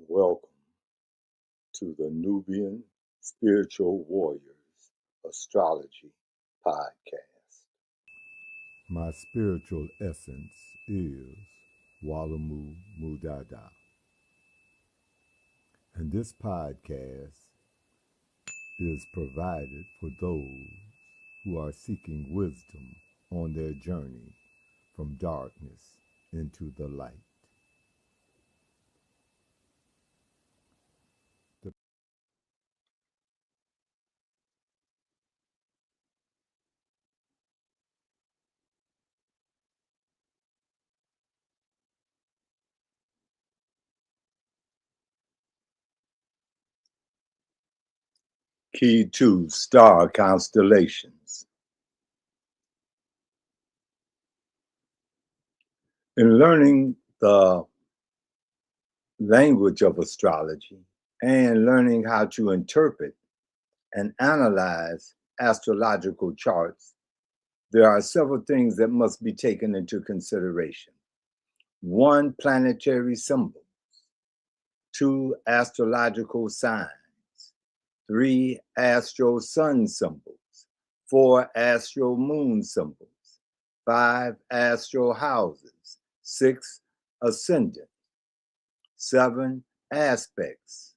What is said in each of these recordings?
Welcome to the NuBn Spiritual Warriors Astrology Podcast. My spiritual essence is Walamu Mudada. And this podcast is provided for those who are seeking wisdom on their journey from darkness into the light. Kee2Star Constellations. In learning the language of astrology and learning how to interpret and analyze astrological charts, there are several things that must be taken into consideration. 1, planetary symbols. 2, astrological signs. 3, astro sun symbols. 4, astro moon symbols. 5, astro houses. 6, ascendant. 7, aspects.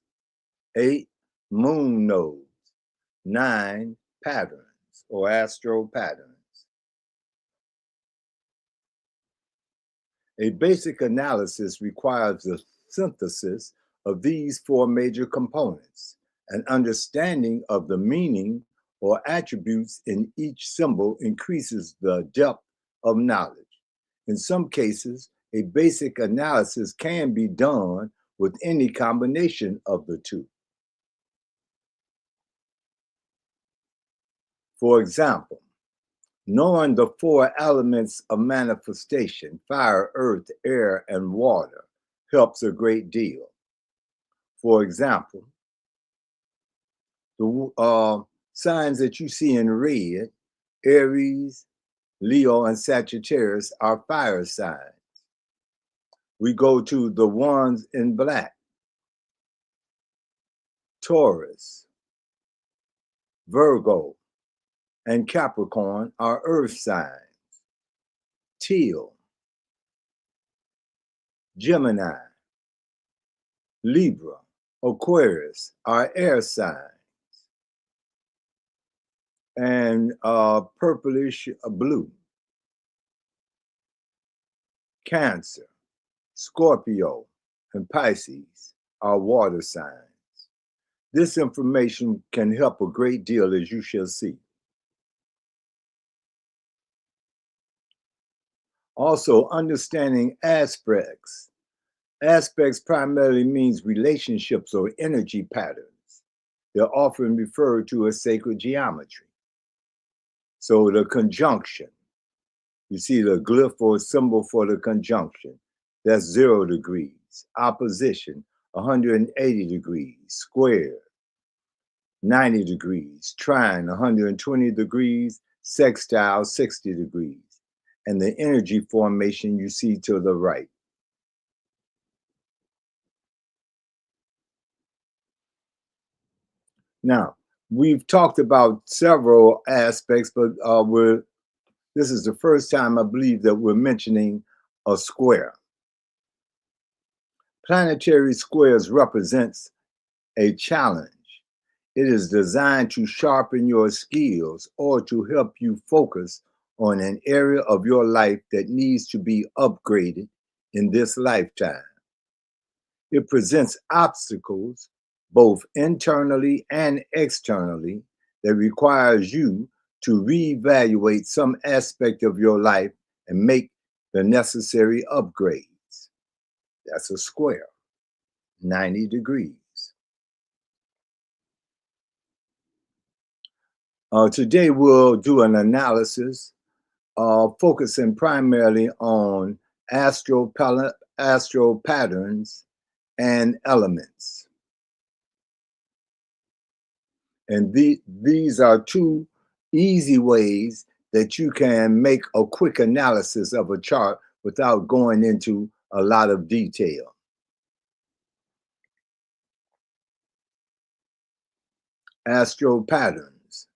8, moon nodes. 9, patterns or astro patterns. A basic analysis requires the synthesis of these 4 major components. An understanding of the meaning or attributes in each symbol increases the depth of knowledge. In some cases, a basic analysis can be done with any combination of the two. For example, knowing the 4 elements of manifestation, fire, earth, air, and water, helps a great deal. For example, the signs that you see in red, Aries, Leo, and Sagittarius, are fire signs. We go to the ones in black. Taurus, Virgo, and Capricorn are earth signs. Teal, Gemini, Libra, Aquarius are air signs. And purplish blue, Cancer, Scorpio, and Pisces are water signs. This information can help a great deal, as you shall see. Also, understanding aspects. Aspects primarily means relationships or energy patterns. They're often referred to as sacred geometry. So the conjunction, you see the glyph or symbol for the conjunction, that's 0 degrees. Opposition, 180 degrees. Square, 90 degrees. Trine, 120 degrees. Sextile, 60 degrees. And the energy formation you see to the right. Now, we've talked about several aspects, but this is the first time I believe that we're mentioning a square. Planetary squares represents a challenge. It is designed to sharpen your skills or to help you focus on an area of your life that needs to be upgraded in this lifetime. It presents obstacles both internally and externally that requires you to reevaluate some aspect of your life and make the necessary upgrades. That's a square, 90 degrees. Today we'll do an analysis focusing primarily on astral patterns and elements. And these are 2 easy ways that you can make a quick analysis of a chart without going into a lot of detail. astro patterns.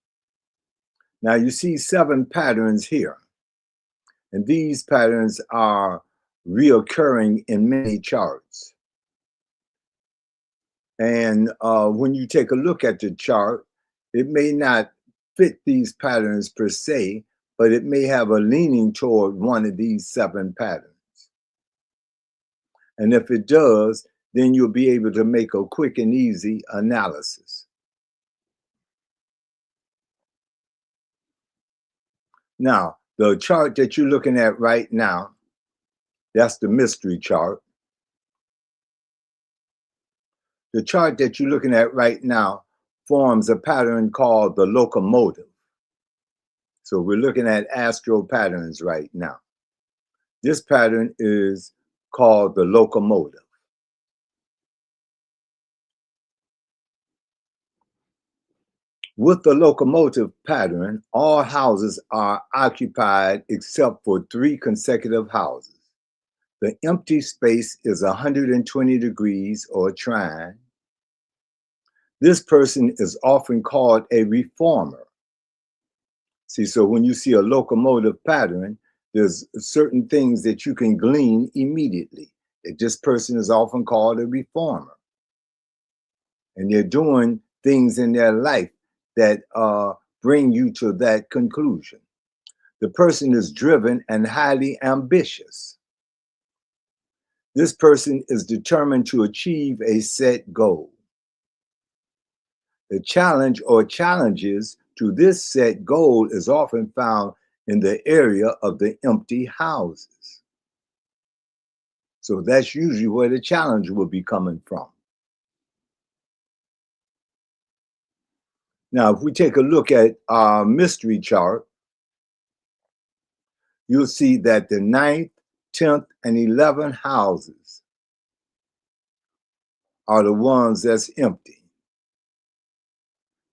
Now you see 7 patterns here, and these patterns are reoccurring in many charts. And when you take a look at the chart, it may not fit these patterns per se, but it may have a leaning toward one of these 7 patterns. And if it does, then you'll be able to make a quick and easy analysis. Now, the chart that you're looking at right now, that's the mystery chart. The chart that you're looking at right now forms a pattern called the locomotive. So we're looking at astro patterns right now. This pattern is called the locomotive. With the locomotive pattern, all houses are occupied except for 3 consecutive houses. The empty space is 120 degrees or trine. This person is often called a reformer. See, so when you see a locomotive pattern, there's certain things that you can glean immediately. That this person is often called a reformer. And they're doing things in their life that bring you to that conclusion. The person is driven and highly ambitious. This person is determined to achieve a set goal. The challenge or challenges to this set goal is often found in the area of the empty houses. So that's usually where the challenge will be coming from. Now, if we take a look at our mystery chart, you'll see that the 9th, 10th, and 11th houses are the ones that's empty.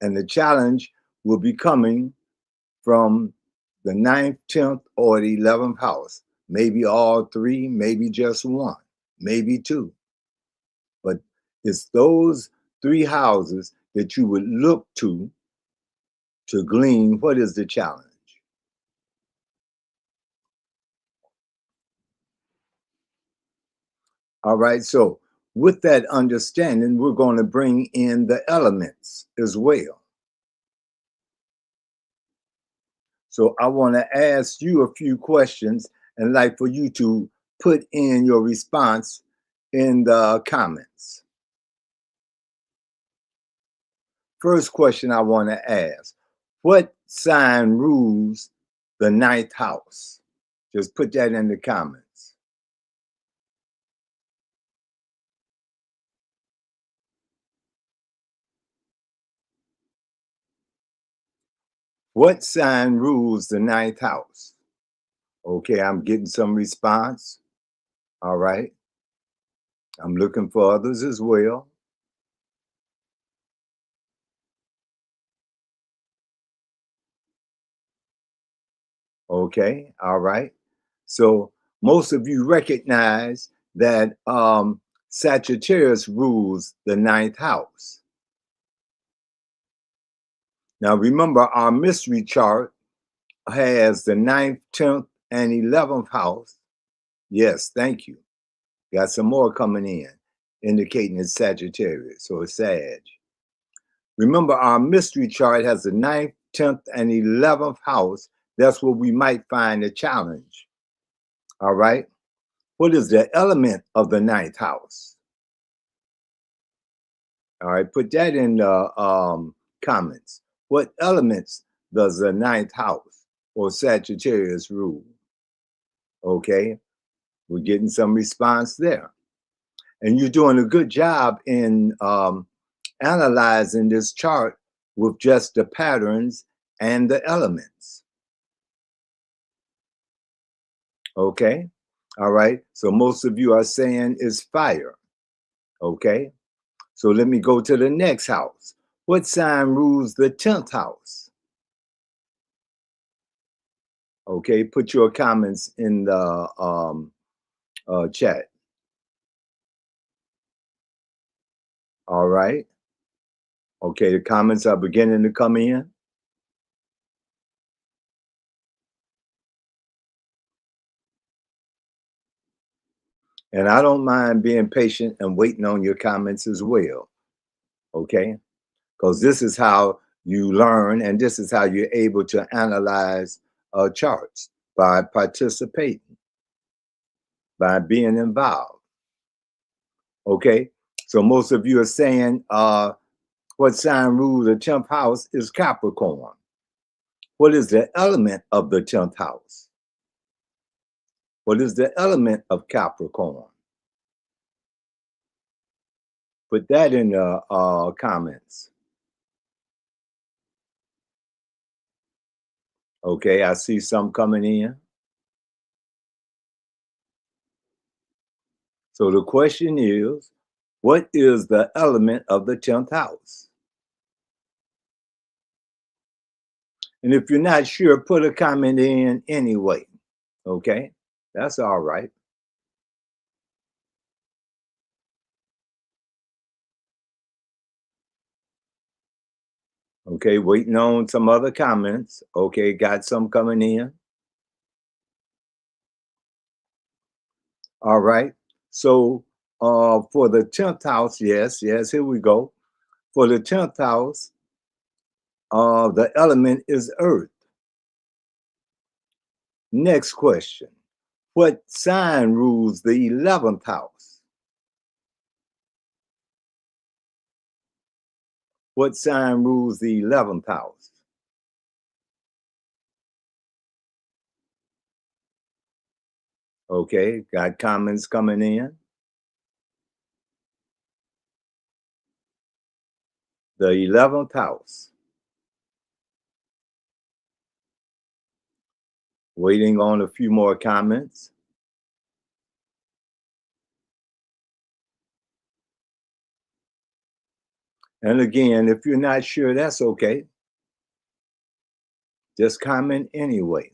And the challenge will be coming from the 9th, 10th, or the 11th house. Maybe all 3, maybe just 1, maybe 2. But it's those 3 houses that you would look to glean what is the challenge. All right, so with that understanding, we're going to bring in the elements as well. So I want to ask you a few questions and like for you to put in your response in the comments. First question I want to ask, what sign rules the 9th house? Just put that in the comments. What sign rules the 9th house? Okay, I'm getting some response. All right. I'm looking for others as well. Okay, all right. So most of you recognize that Sagittarius rules the 9th house. Now remember, our mystery chart has the 9th, 10th, and 11th house. Yes, thank you. Got some more coming in, indicating it's Sagittarius, so it's Sag. Remember, our mystery chart has the 9th, 10th, and 11th house. That's where we might find a challenge. All right. What is the element of the 9th house? All right, put that in the comments. What elements does the 9th house or Sagittarius rule? Okay, we're getting some response there. And you're doing a good job in analyzing this chart with just the patterns and the elements. Okay, all right. So most of you are saying it's fire. Okay, so let me go to the next house. What sign rules the 10th house? Okay, put your comments in the chat. All right. Okay, the comments are beginning to come in. And I don't mind being patient and waiting on your comments as well. Okay, because this is how you learn and this is how you're able to analyze charts, by participating, by being involved. Okay, so most of you are saying what sign rules the 10th house is Capricorn. What is the element of the 10th house? What is the element of Capricorn? Put that in the comments. Okay, I see some coming in. So the question is, what is the element of the 10th house? And if you're not sure, put a comment in anyway. Okay, that's all right. Okay, waiting on some other comments. Okay, got some coming in. All right. So for the 10th house, yes, here we go. For the 10th house, the element is earth. Next question. What sign rules the 11th house? What sign rules the 11th house? Okay, got comments coming in. The 11th house. Waiting on a few more comments. And again, if you're not sure, that's okay. Just comment anyway.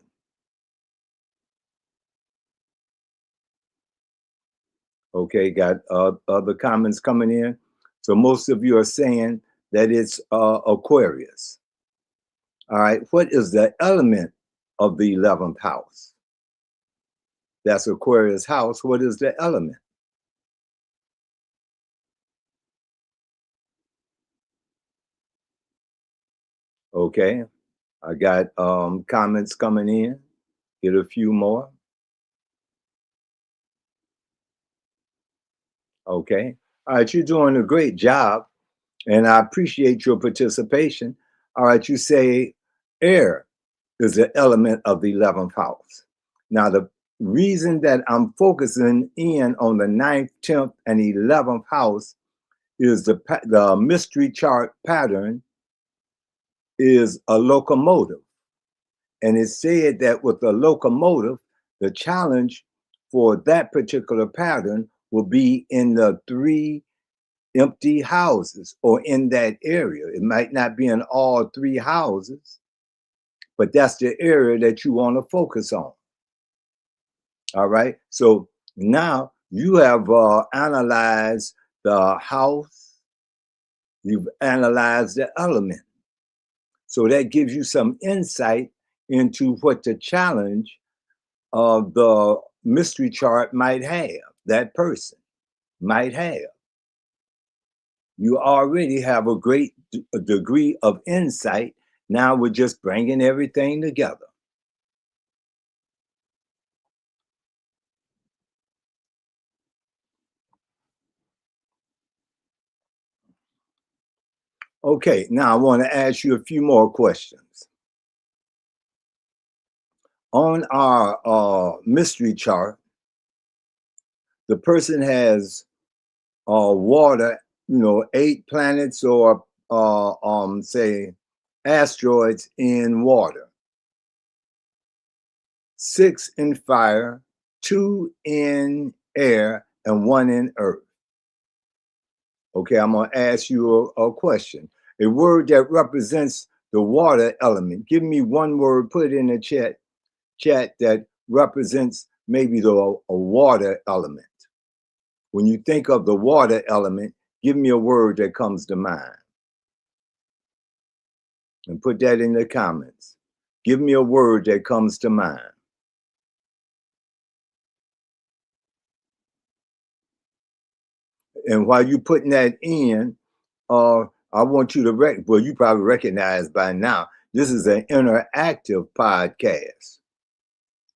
Okay, got other comments coming in. So most of you are saying that it's Aquarius. All right, what is the element of the 11th house? That's Aquarius house. What is the element? Okay, I got comments coming in. Get a few more. Okay, all right, you're doing a great job, and I appreciate your participation. All right, you say air is the element of the 11th house. Now, the reason that I'm focusing in on the 9th, 10th, and 11th house is the mystery chart pattern is a locomotive. And it said that with the locomotive, the challenge for that particular pattern will be in the 3 empty houses or in that area. It might not be in all 3 houses, but that's the area that you want to focus on. All right. So now you have analyzed the house, you've analyzed the element. So that gives you some insight into what the challenge of the mystery chart might have, that person might have. You already have a great degree of insight. Now we're just bringing everything together. Okay, now I want to ask you a few more questions. On our mystery chart, the person has water, 8 planets or say asteroids in water, 6 in fire, 2 in air, and 1 in earth. Okay, I'm gonna ask you a question. A word that represents the water element. Give me one word, put it in the chat that represents maybe a water element. When you think of the water element, give me a word that comes to mind. And put that in the comments. Give me a word that comes to mind. And while you're putting that in, I want you to well, you probably recognize by now, this is an interactive podcast.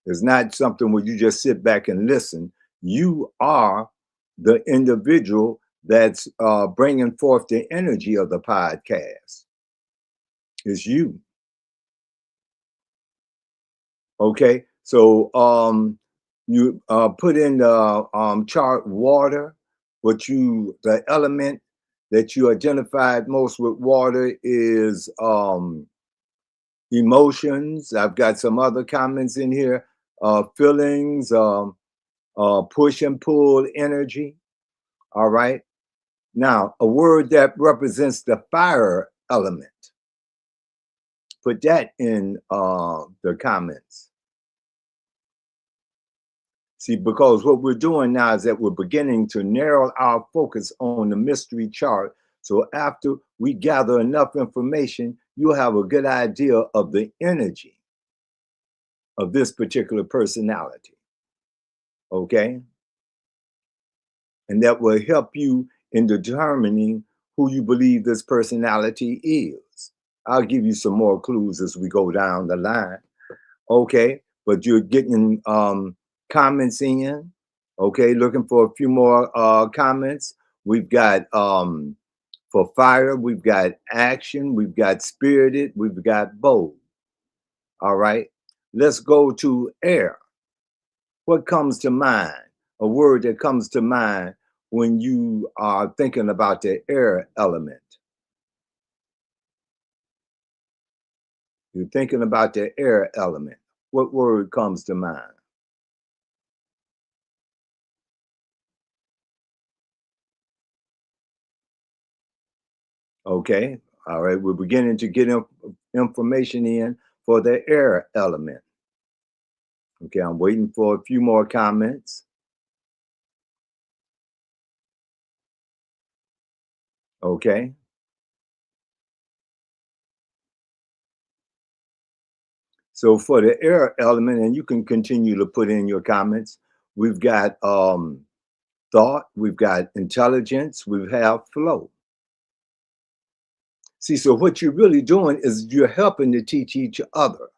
It's not something where you just sit back and listen. You are the individual that's bringing forth the energy of the podcast. It's you. Okay, so you put in the chart water. The element that you identified most with water is emotions. I've got some other comments in here. Feelings, push and pull energy. All right. Now, a word that represents the fire element. Put that in the comments. See, because what we're doing now is that we're beginning to narrow our focus on the mystery chart. So after we gather enough information, you'll have a good idea of the energy of this particular personality. Okay? And that will help you in determining who you believe this personality is. I'll give you some more clues as we go down the line. Okay? But you're getting comments in. Okay, looking for a few more comments. We've got for fire, we've got action, we've got spirited, we've got bold. All right, let's go to air. What comes to mind? A word that comes to mind when you are thinking about the air element. You're thinking about the air element. What word comes to mind? Okay, all right, we're beginning to get information in for the air element. Okay, I'm waiting for a few more comments. Okay. So for the air element, and you can continue to put in your comments, we've got thought, we've got intelligence, we have flow. See, so what you're really doing is you're helping to teach each other.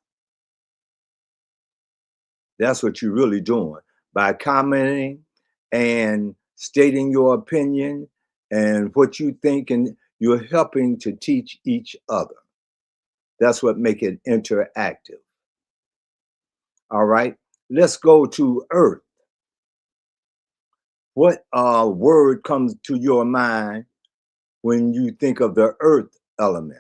That's what you're really doing by commenting and stating your opinion and what you think, and you're helping to teach each other. That's what makes it interactive. All right, let's go to earth. What word comes to your mind when you think of the earth element?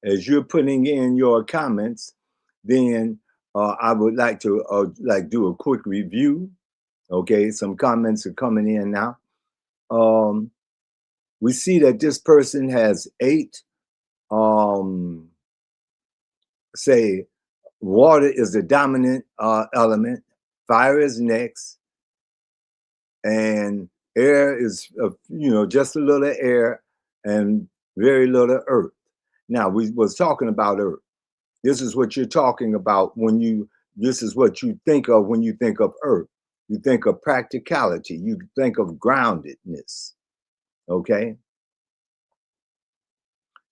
As you're putting in your comments, then I would like to do a quick review. Okay, some comments are coming in now. We see that this person has 8. Say water is the dominant element, fire is next, and air is just a little air and very little earth. Now we was talking about earth. This is what you're talking about this is what you think of when you think of earth. You think of practicality, you think of groundedness. Okay.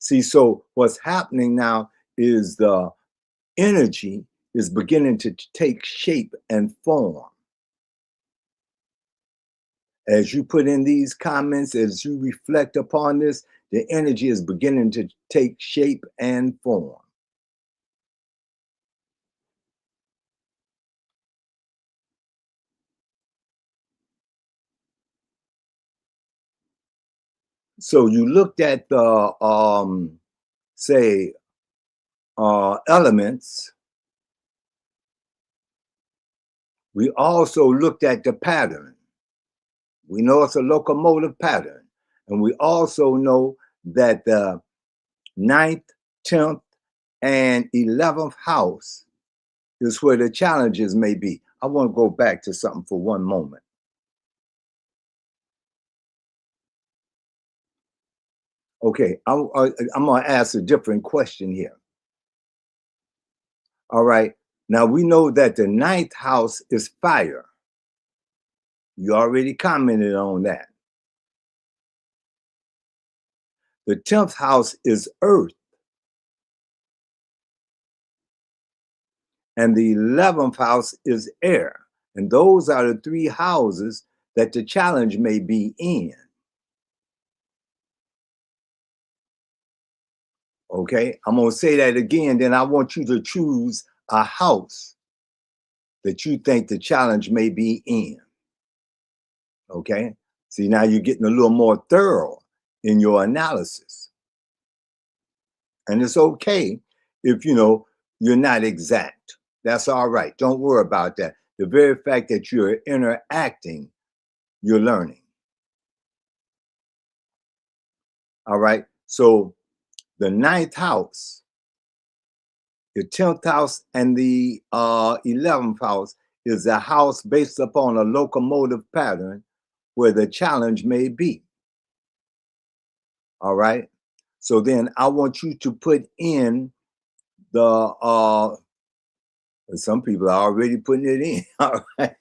See, so what's happening now is the energy is beginning to take shape and form. As you put in these comments, as you reflect upon this, the energy is beginning to take shape and form. So you looked at the say elements. We also looked at the pattern. We know it's a locomotive pattern. And we also know that the 9th, 10th, and 11th house is where the challenges may be. I want to go back to something for one moment. Okay, I'm going to ask a different question here. All right. Now we know that the 9th house is fire. You already commented on that. The 10th house is earth. And the 11th house is air. And those are the 3 houses that the challenge may be in. Okay, I'm going to say that again. Then I want you to choose a house that you think the challenge may be in. Okay, see, now you're getting a little more thorough in your analysis. And it's okay if you're not exact. That's all right. Don't worry about that. The very fact that you're interacting, you're learning. All right. So the 9th house, the 10th house, and the 11th house is a house based upon a locomotive pattern where the challenge may be. All right. So then I want you to put in the some people are already putting it in. All right.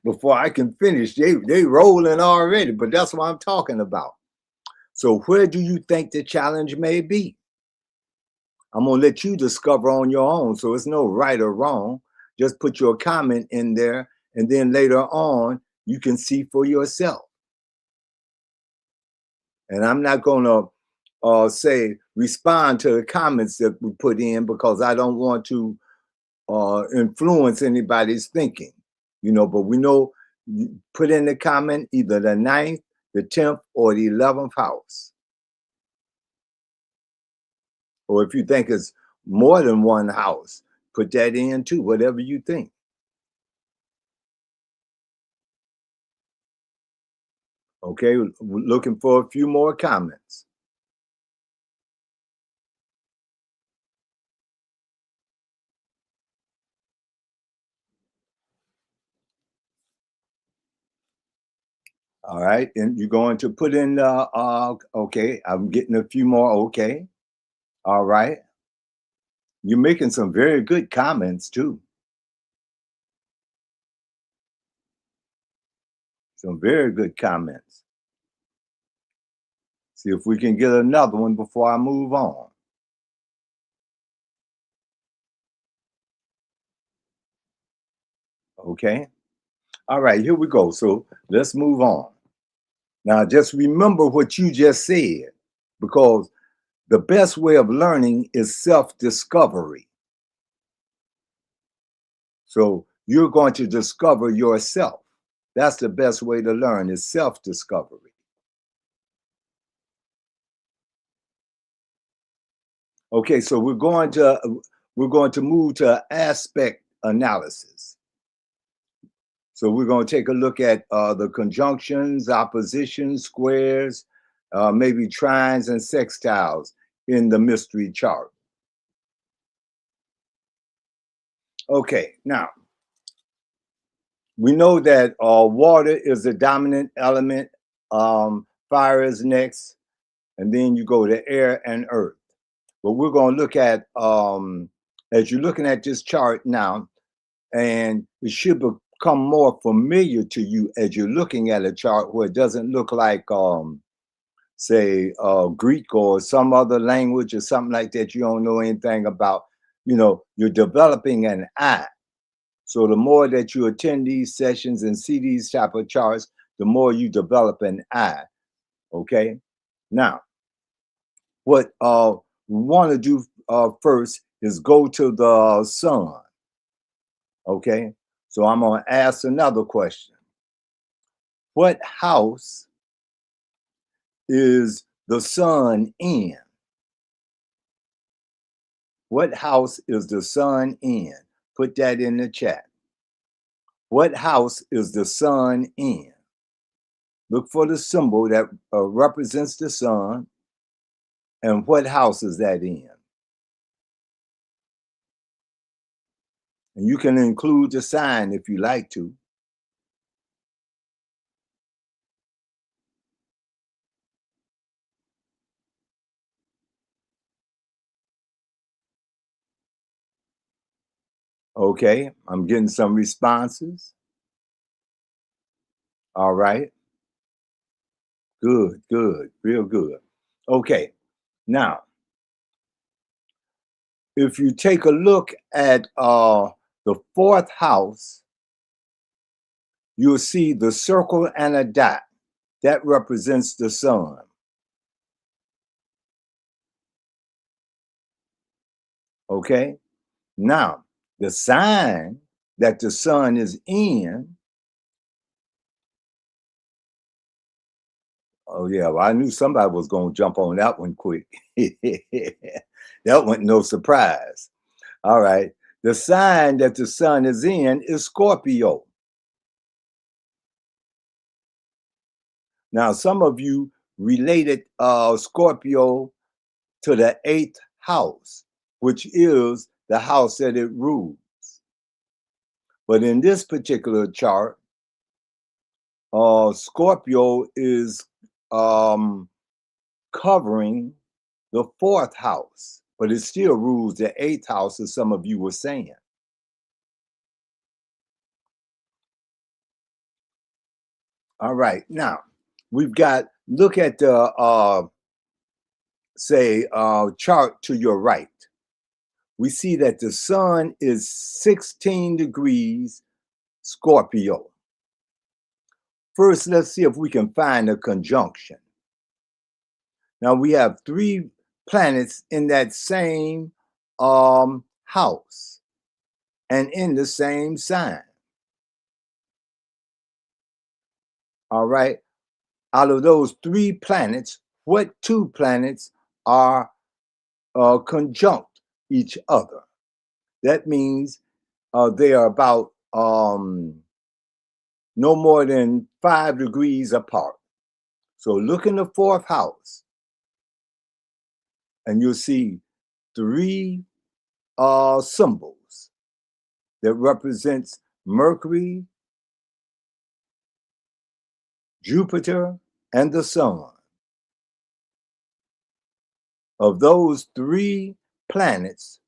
Before I can finish, they rolling already, but that's what I'm talking about. So where do you think the challenge may be? I'm going to let you discover on your own. So it's no right or wrong. Just put your comment in there. And then later on, you can see for yourself. And I'm not going to say respond to the comments that we put in because I don't want to influence anybody's thinking, but we know you put in the comment either the 9th, the 10th, or the 11th house. Or if you think it's more than one house, put that in too, whatever you think. Okay, looking for a few more comments. All right, and you're going to put in okay, I'm getting a few more. Okay, all right. You're making some very good comments too. Some very good comments. See if we can get another one before I move on. Okay. All right, here we go. So let's move on. Now, just remember what you just said, because the best way of learning is self-discovery. So you're going to discover yourself. That's the best way to learn is self-discovery. Okay, so we're going to move to aspect analysis. So we're going to take a look at the conjunctions, oppositions, squares, maybe trines and sextiles in the mystery chart. Okay, now we know that water is the dominant element, fire is next, and then you go to air and earth. But we're going to look at, as you're looking at this chart now, and it should become more familiar to you as you're looking at a chart where it doesn't look like, say, Greek or some other language or something like that you don't know anything about. You're developing an eye. So the more that you attend these sessions and see these type of charts, the more you develop an eye. Okay. Now, what we want to do first is go to the sun. Okay. So I'm going to ask another question. What house is the sun in? What house is the sun in? Put that in the chat. What house is the sun in? Look for the symbol that represents the sun. And what house is that in? And you can include the sign if you like to. Okay, I'm getting some responses. All right. Good, good, real good. Okay, now, if you take a look at the fourth house, you'll see the circle and a dot. That represents the sun. Okay, now, the sign that the sun is in, oh yeah, well, I knew somebody was going to jump on that one quick. That wasn't no surprise. All right, the sign that the sun is in is Scorpio. Now, some of you related Scorpio to the eighth house, which is the house that it rules. But in this particular chart, Scorpio is covering the fourth house, but it still rules the eighth house, as some of you were saying. All right, now we've got, look at the chart to your right. We see that the sun is 16 degrees Scorpio. First, let's see if we can find a conjunction. Now, we have 3 planets in that same house and in the same sign. All right. Out of those 3 planets, what 2 planets are conjunct each other? That means they are about no more than 5 degrees apart. So look in the fourth house, and you'll see 3 symbols that represents Mercury, Jupiter, and the sun. Of those 3 planets,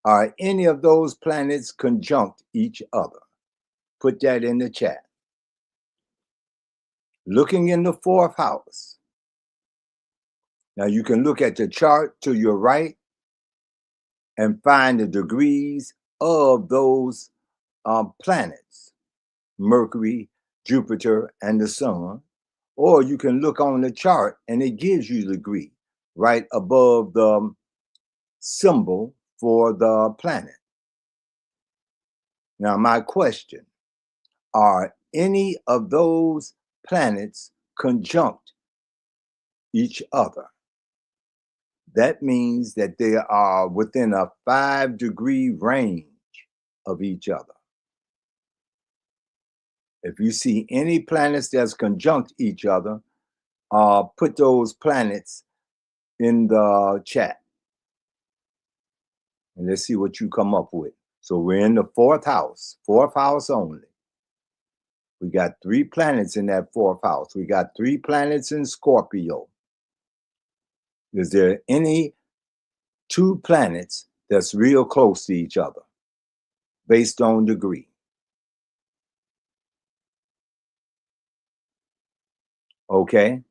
are any of those planets conjunct each other? Put that in the chat. Looking in the fourth house. Now you can look at the chart to your right and find the degrees of those planets, Mercury, Jupiter, and the sun. Or you can look on the chart and it gives you the degree right above the symbol for the planet. Now, my question, are any of those planets conjunct each other? That means that they are within a 5-degree range of each other. If you see any planets that's conjunct each other, put those planets in the chat. And let's see what you come up with. So we're in the fourth house only. We got 3 planets in that fourth house. We got 3 planets in Scorpio. Is there any 2 planets that's real close to each other based on degree? Okay.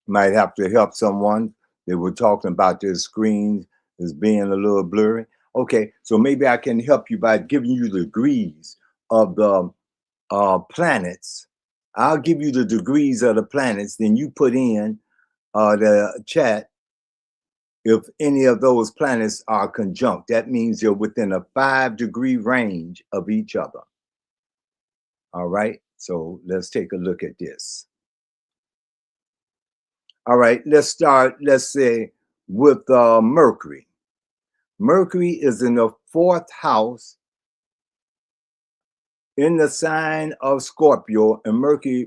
Might have to help someone. They were talking about their screen as being a little blurry. Okay, so maybe I can help you by giving you the degrees of the planets. I'll give you the degrees of the planets, then you put in the chat if any of those planets are conjunct. That means you're within a 5-degree range of each other. All right, so let's take a look at this. All right, let's start, let's say, with Mercury. Mercury is in the fourth house in the sign of Scorpio, and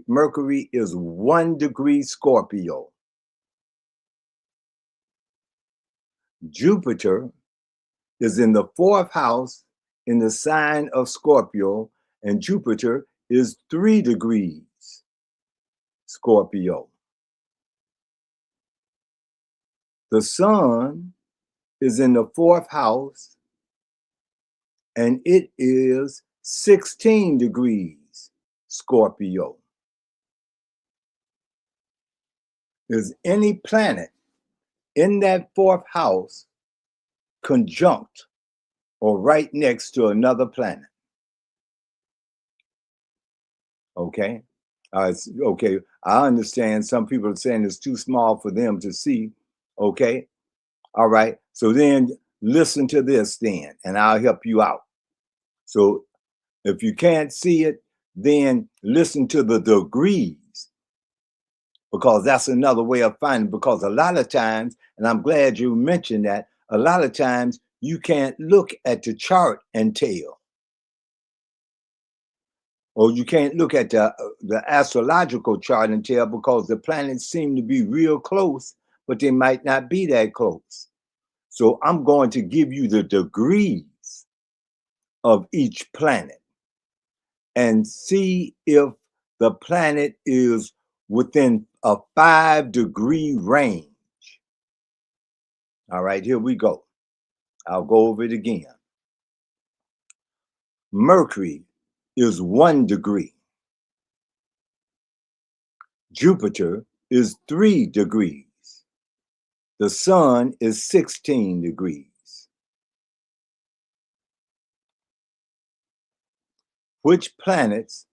Mercury is 1 degree Scorpio. Jupiter is in the 4th house in the sign of Scorpio, and Jupiter is 3 degrees Scorpio. The sun is in the 4th house, and it is 16 degrees Scorpio. Is any planet in that 4th house conjunct or right next to another planet? Okay. Okay. I understand some people are saying it's too small for them to see. Okay. All right. So then listen to this then, and I'll help you out. So if you can't see it, then listen to the degrees, because that's another way of finding, because a lot of times, and I'm glad you mentioned that, a lot of times you can't look at the chart and tell, or you can't look at the astrological chart and tell, because the planets seem to be real close, but they might not be that close. So I'm going to give you the degrees of each planet and see if the planet is within a 5-degree range. All right, here we go. I'll go over it again. Mercury is 1 degree. Jupiter is 3 degrees. The sun is 16 degrees. Which planets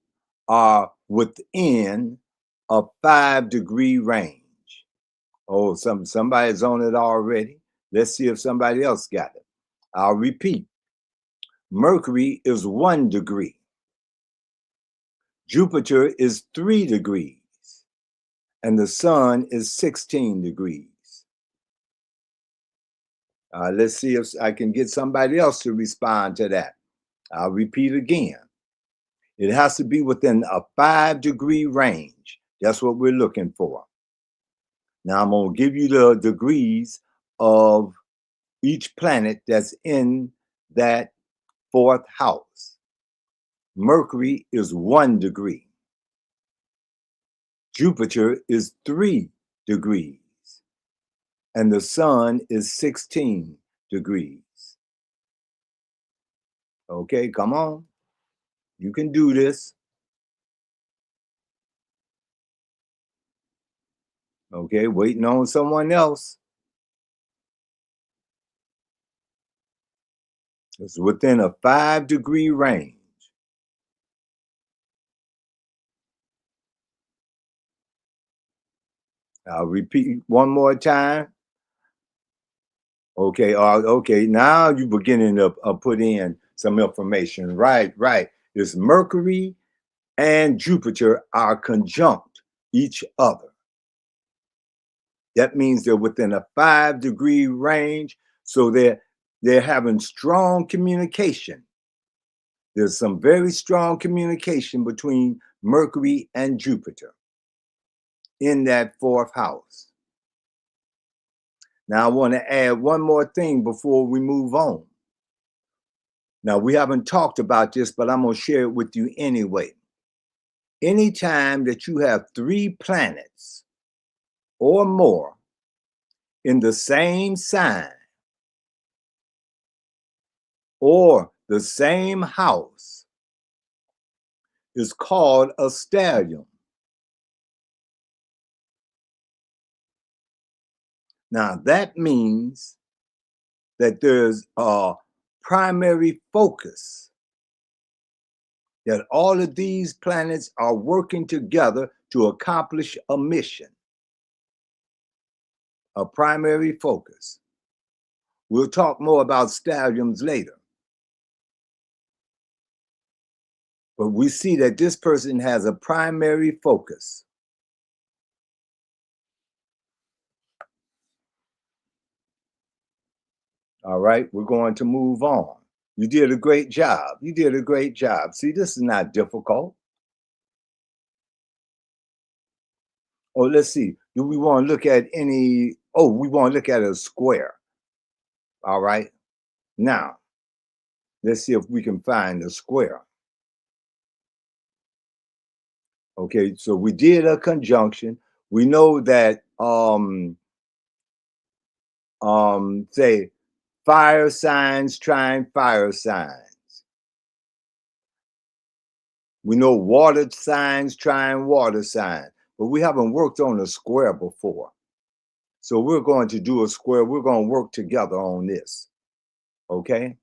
are within a 5-degree range? Oh, somebody's on it already. Let's see if somebody else got it. I'll repeat. Mercury is 1 degree. Jupiter is 3 degrees. And the sun is 16 degrees. Let's see if I can get somebody else to respond to that. I'll repeat again. It has to be within a 5-degree range. That's what we're looking for. Now I'm going to give you the degrees of each planet that's in that 4th house. Mercury is 1 degree. Jupiter is 3 degrees. And the sun is 16 degrees. Okay, come on. You can do this. Okay, waiting on someone else. It's within a 5-degree range. I'll repeat one more time. Okay, okay, now you're beginning to put in some information. Right. It's Mercury and Jupiter are conjunct each other. That means they're within a 5-degree range, so they're having strong communication. There's some very strong communication between Mercury and Jupiter in that 4th house. Now, I want to add one more thing before we move on. Now, we haven't talked about this, but I'm going to share it with you anyway. Anytime that you have 3 planets or more in the same sign or the same house is called a stellium. Now, that means that there's a primary focus, that all of these planets are working together to accomplish a mission, a primary focus. We'll talk more about stelliums later. But we see that this person has a primary focus. All right, we're going to move on. You did a great job. You did a great job. See, this is not difficult. Oh, let's see. Do we want to look at any? Oh, we want to look at a square. All right. Now, let's see if we can find a square. Okay, so we did a conjunction. We know that say fire signs trine fire signs. We know water signs trine water signs, but we haven't worked on a square before. So we're going to do a square. We're going to work together on this. Okay.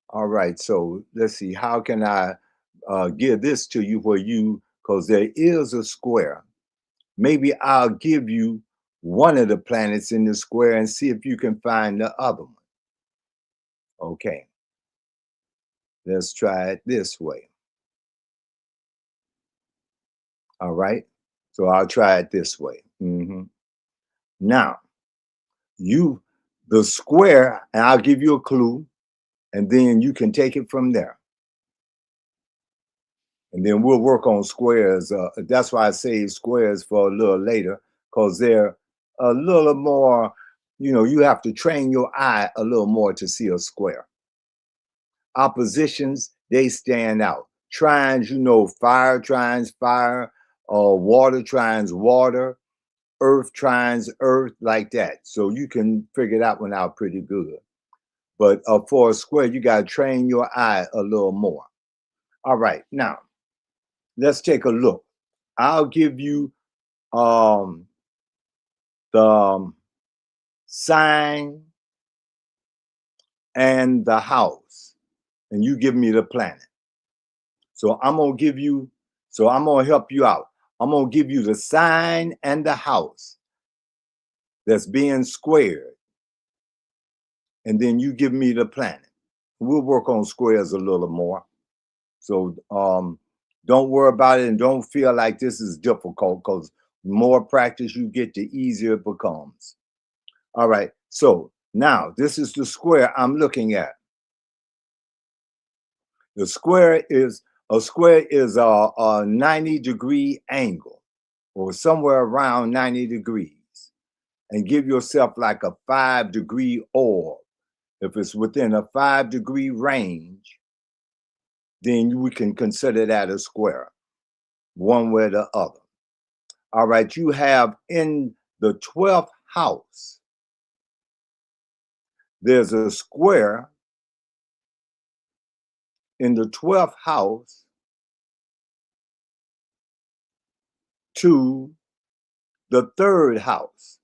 All right. So let's see. How can I give this to you where you, because there is a square. Maybe I'll give you one of the planets in the square and see if you can find the other one. Okay. Let's try it this way. All right. So I'll try it this way. Now, the square, and I'll give you a clue, and then you can take it from there. And then we'll work on squares. That's why I say squares for a little later, because they're a little more, you have to train your eye a little more to see a square. Oppositions, they stand out. Trines, fire trines, fire, water trines, water, earth trines, earth, like that. So you can figure that one out pretty good. But for a square, you got to train your eye a little more. All right, now, let's take a look. I'll give you the sign and the house, and you give me the planet. So I'm going to help you out. I'm going to give you the sign and the house that's being squared. And then you give me the planet. We'll work on squares a little more. So don't worry about it and don't feel like this is difficult, because the more practice you get, the easier it becomes. All right. So now this is the square I'm looking at. The square is a 90-degree angle, or somewhere around 90 degrees. And give yourself like a 5-degree orb. If it's within a 5-degree range, then we can consider that a square, one way or the other. All right, you have in the 12th house, there's a square in the 12th house to the 3rd house.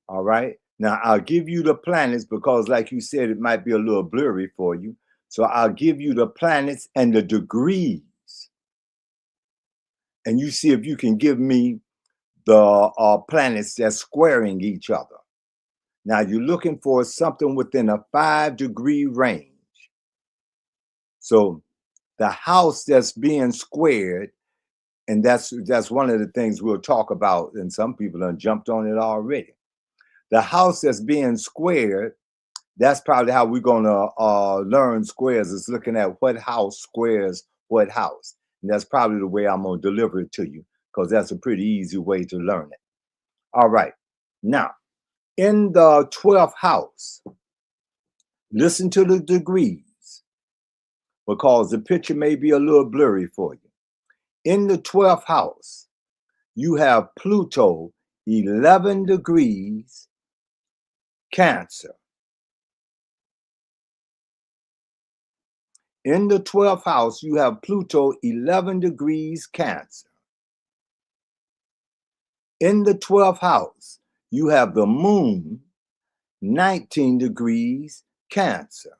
All right. Now, I'll give you the planets because, like you said, it might be a little blurry for you. So I'll give you the planets and the degrees. And you see if you can give me the planets that's squaring each other. Now, you're looking for something within a 5-degree range. So the house that's being squared, and that's one of the things we'll talk about, and some people have jumped on it already. The house that's being squared, that's probably how we're going to learn squares, is looking at what house squares what house. And that's probably the way I'm going to deliver it to you, because that's a pretty easy way to learn it. All right. Now, in the 12th house, listen to the degrees, because the picture may be a little blurry for you. In the 12th house, you have Pluto, 11 degrees, Cancer. In the 12th house, you have Pluto, 11 degrees, Cancer. In the 12th house, you have the moon, 19 degrees, Cancer.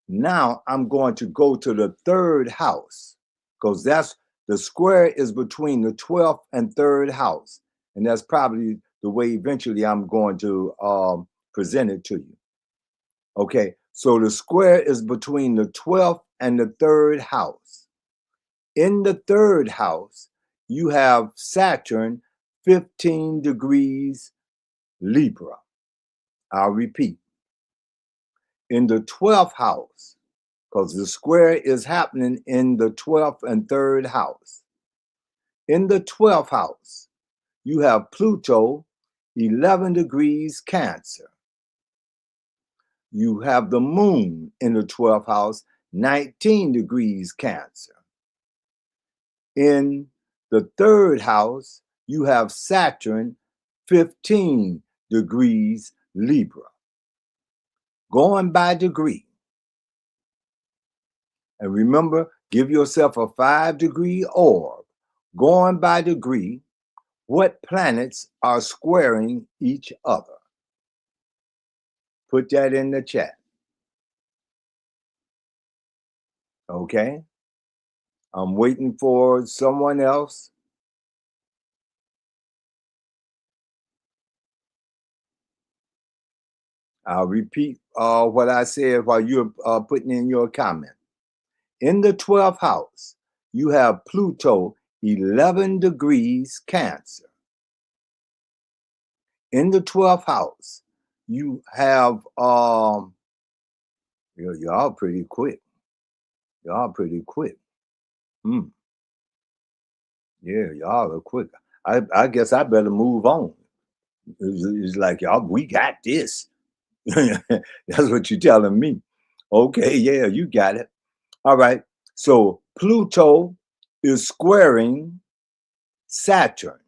Now I'm going to go to the 3rd house, because that's the square is between the 12th and 3rd house. And that's probably the way eventually I'm going to present it to you. Okay, so the square is between the 12th and the 3rd house. In the 3rd house, you have Saturn, 15 degrees, Libra. I'll repeat. In the 12th house, because the square is happening in the 12th and 3rd house. In the 12th house, you have Pluto, 11 degrees Cancer. You have the moon in the 12th house, 19 degrees Cancer. In the 3rd house, you have Saturn, 15 degrees Libra. Going by degree. And remember, give yourself a 5-degree orb. Going by degree, what planets are squaring each other? Put that in the chat. Okay? I'm waiting for someone else. I'll repeat what I said while you're putting in your comment. In the 12th house, you have Pluto, 11 degrees Cancer. In the 12th house, you have, y'all pretty quick. Y'all pretty quick. Yeah, y'all are quick. I guess I better move on. It's like, y'all, we got this. That's what you're telling me. Okay, yeah, you got it. All right. So Pluto is squaring Saturn.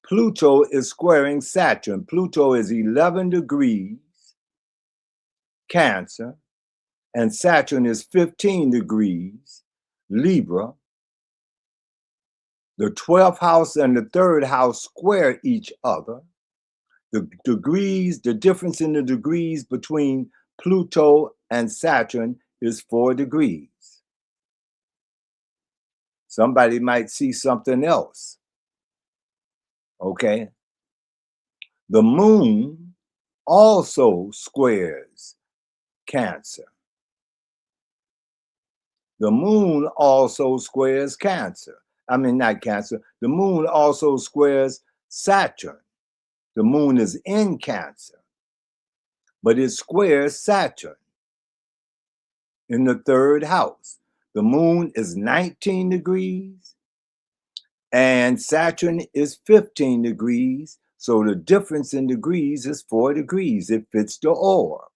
Pluto is squaring Saturn. Pluto is 11 degrees Cancer, and Saturn is 15 degrees Libra. The 12th house and the 3rd house square each other. The degrees, the difference in the degrees between Pluto and Saturn is 4 degrees. Somebody might see something else. Okay. The moon also squares Cancer. The moon also squares Cancer. I mean, not Cancer. The moon also squares Saturn. The moon is in Cancer, but it squares Saturn in the 3rd house. The moon is 19 degrees and Saturn is 15 degrees. So the difference in degrees is 4 degrees. It fits the orb.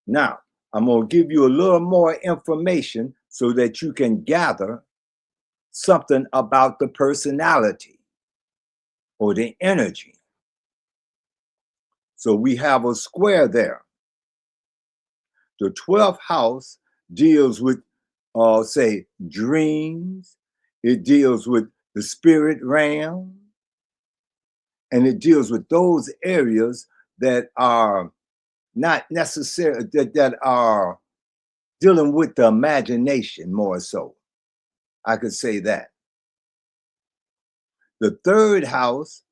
Now, I'm going to give you a little more information so that you can gather something about the personality or the energy. So we have a square there. The 12th house deals with, say, dreams. It deals with the spirit realm. And it deals with those areas that are not necessarily, that are dealing with the imagination more so. I could say that. The 3rd house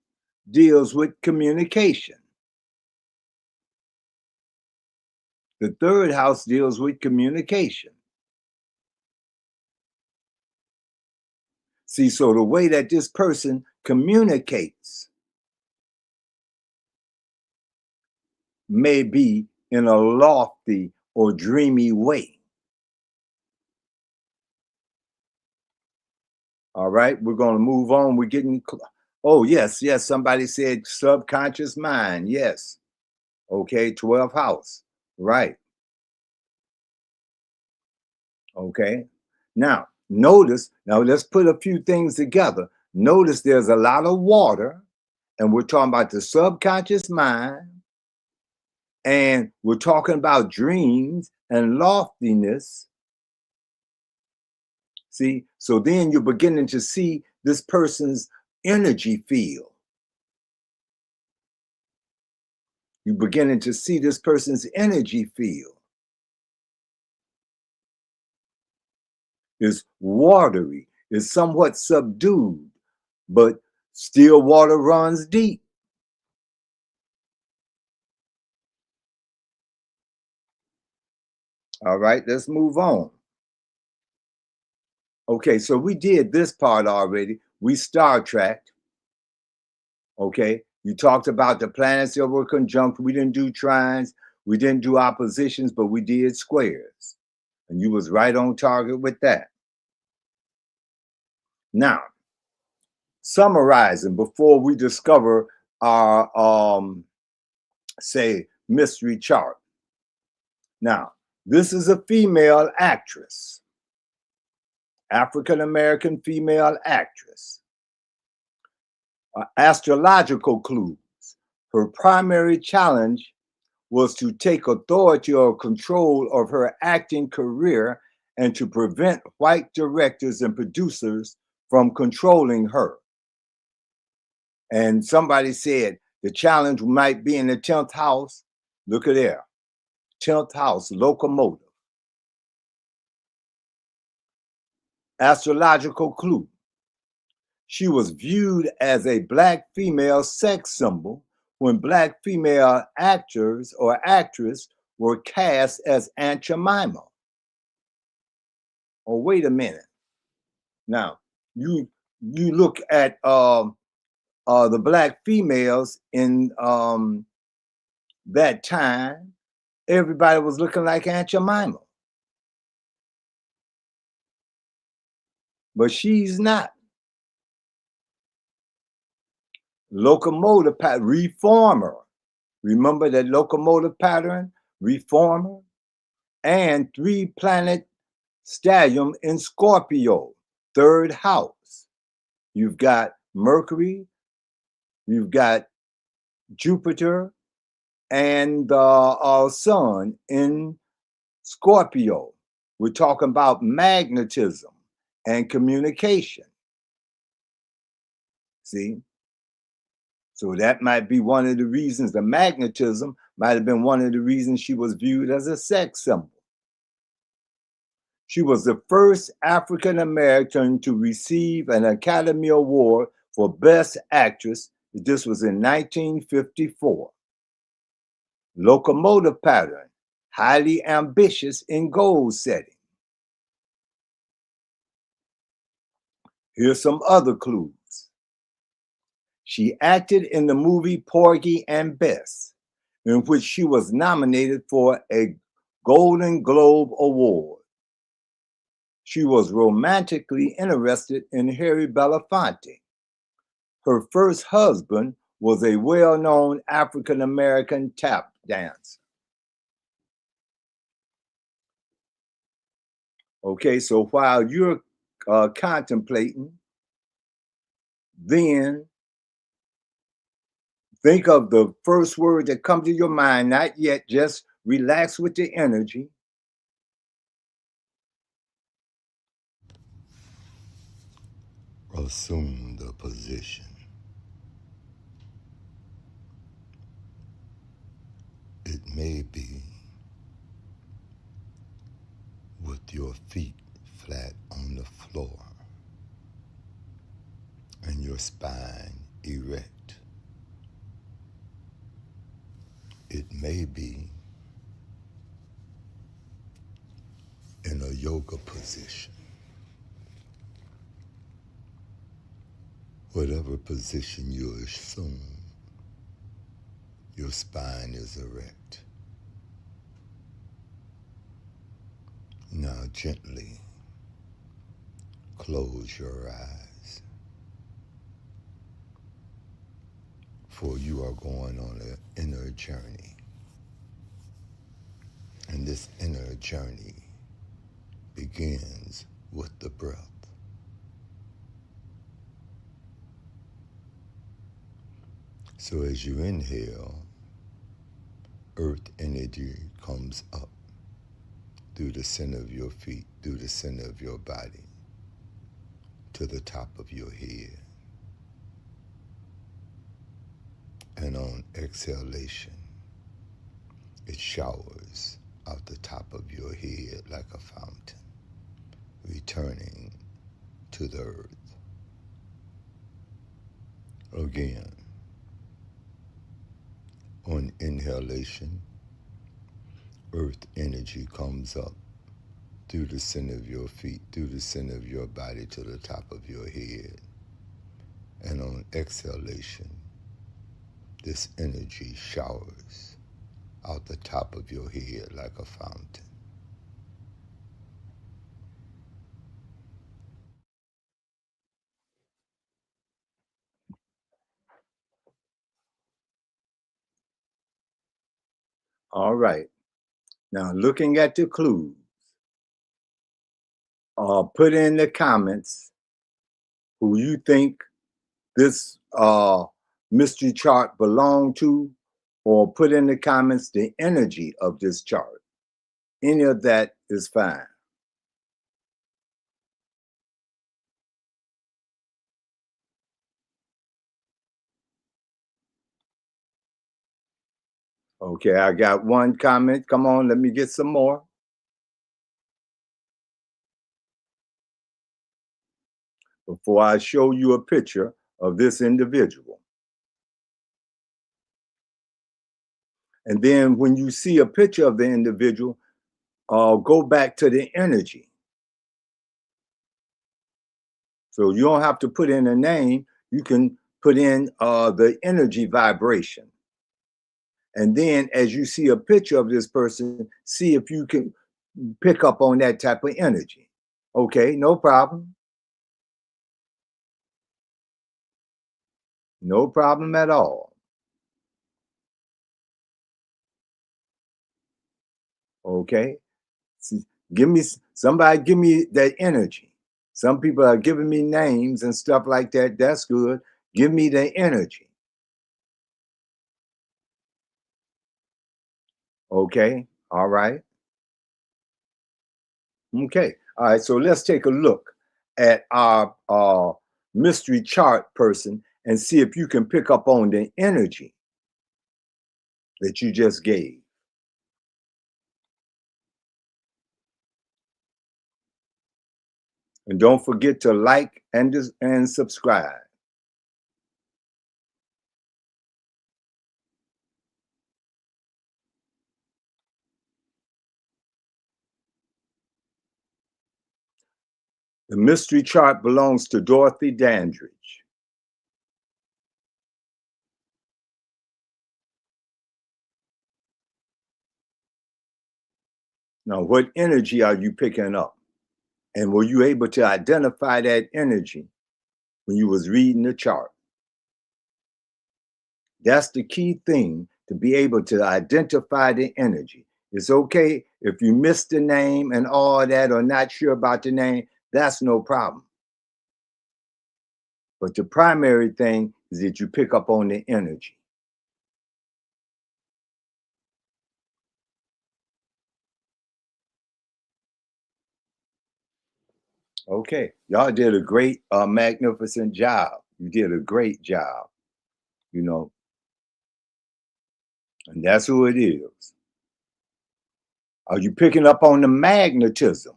deals with communication. The 3rd house deals with communication. See, so the way that this person communicates may be in a lofty or dreamy way. All right, we're going to move on. We're getting, oh, yes, somebody said subconscious mind. Yes. Okay, 12th house. Right. Okay. Now, notice, now let's put a few things together. Notice there's a lot of water, and we're talking about the subconscious mind, and we're talking about dreams and loftiness. See, so then you're beginning to see this person's energy field. You're beginning to see this person's energy field. Is watery, is somewhat subdued, but still water runs deep. All right, let's move on. Okay, so we did this part already. We Star Trekked. Okay, you talked about the planets that were conjunct. We didn't do trines, we didn't do oppositions, but we did squares. And you was right on target with that. Now, summarizing before we discover our, say, mystery chart. Now, this is a female actress, African-American female actress. Astrological clues. Her primary challenge was to take authority or control of her acting career and to prevent white directors and producers from controlling her. And somebody said the challenge might be in the 10th house. Look at there. 10th house, locomotive. Astrological clue. She was viewed as a Black female sex symbol when Black female actors or actress were cast as Aunt Jemima. Oh, wait a minute. Now, you look at the Black females in that time, everybody was looking like Aunt Jemima. But she's not. Locomotive pattern, reformer. Remember that locomotive pattern? Reformer. And 3-planet stellium in Scorpio, 3rd house. You've got Mercury, you've got Jupiter, and our Sun in Scorpio. We're talking about magnetism and communication. See? So that might be one of the reasons, the magnetism might have been one of the reasons she was viewed as a sex symbol. She was the first African American to receive an Academy Award for Best Actress. This was in 1954. Locomotive pattern, highly ambitious in goal setting. Here's some other clues. She acted in the movie Porgy and Bess, in which she was nominated for a Golden Globe Award. She was romantically interested in Harry Belafonte. Her first husband was a well-known African-American tap dancer. Okay, so while you're contemplating, then think of the first word that comes to your mind, not yet, just relax with the energy. Assume the position. It may be with your feet flat on the floor and your spine erect. It may be in a yoga position. Whatever position you assume, your spine is erect. Now gently close your eyes, for you are going on an inner journey. And this inner journey begins with the breath. So as you inhale, earth energy comes up through the center of your feet, through the center of your body, to the top of your head. And on exhalation, it showers out the top of your head like a fountain, returning to the earth. Again, on inhalation, earth energy comes up through the center of your feet, through the center of your body to the top of your head. And on exhalation, this energy showers out the top of your head like a fountain. All right. Now, looking at the clues, put in the comments who you think this mystery chart belong to, or put in the comments the energy of this chart. Any of that is fine. Okay, I got one comment. Come on, let me get some more. Before I show you a picture of this individual. And then when you see a picture of the individual, go back to the energy. So you don't have to put in a name. You can put in the energy vibration. And then as you see a picture of this person, see if you can pick up on that type of energy. Okay, no problem. No problem at all. Okay. Give me somebody, give me that energy. Some people are giving me names and stuff like that. That's good. Give me the energy. Okay. All right. Okay. All right. So let's take a look at our mystery chart person and see if you can pick up on the energy that you just gave. And don't forget to like and subscribe. The mystery chart belongs to Dorothy Dandridge. Now, what energy are you picking up? And were you able to identify that energy when you was reading the chart? That's the key thing, to be able to identify the energy. It's okay if you miss the name and all that, or not sure about the name, that's no problem. But the primary thing is that you pick up on the energy. Okay, y'all did a great, magnificent job. You did a great job, you know, and that's who it is. Are you picking up on the magnetism?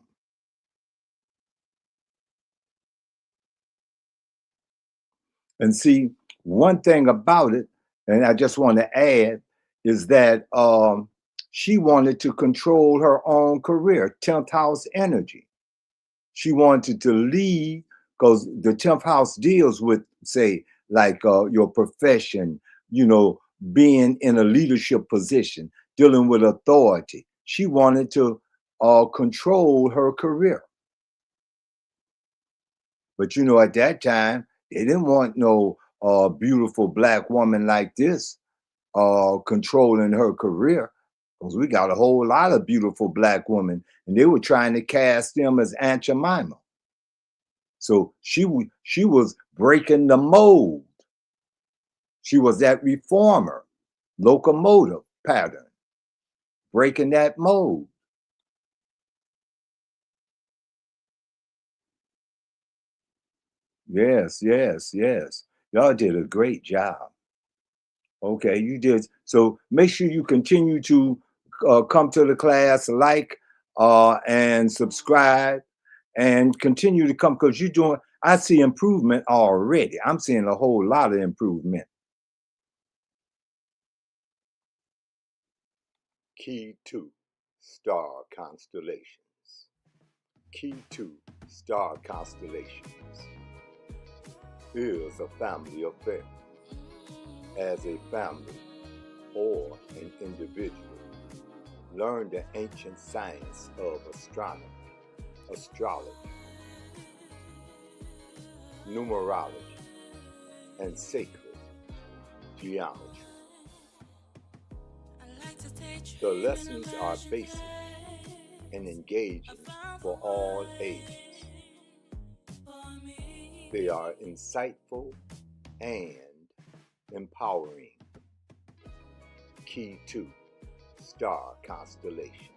And see, one thing about it, and I just want to add, is that she wanted to control her own career, 10th house energy. She wanted to lead, because the 10th house deals with, say, like your profession, you know, being in a leadership position, dealing with authority. She wanted to control her career. But you know, at that time, they didn't want no beautiful black woman like this controlling her career, because we got a whole lot of beautiful black women, and they were trying to cast them as Aunt Jemima. So she was breaking the mold. She was that reformer, locomotive pattern, breaking that mold. Yes, yes, yes. Y'all did a great job. Okay, you did. So make sure you continue to come to the class, like and subscribe, and continue to come, because you're doing, I see improvement already. I'm seeing a whole lot of improvement. Kee2Star Constellations. Kee2Star Constellations is a family affair. As a family or an individual, learn the ancient science of astronomy, astrology, numerology, and sacred geometry. The lessons are basic and engaging for all ages. They are insightful and empowering. Kee2Star Constellations.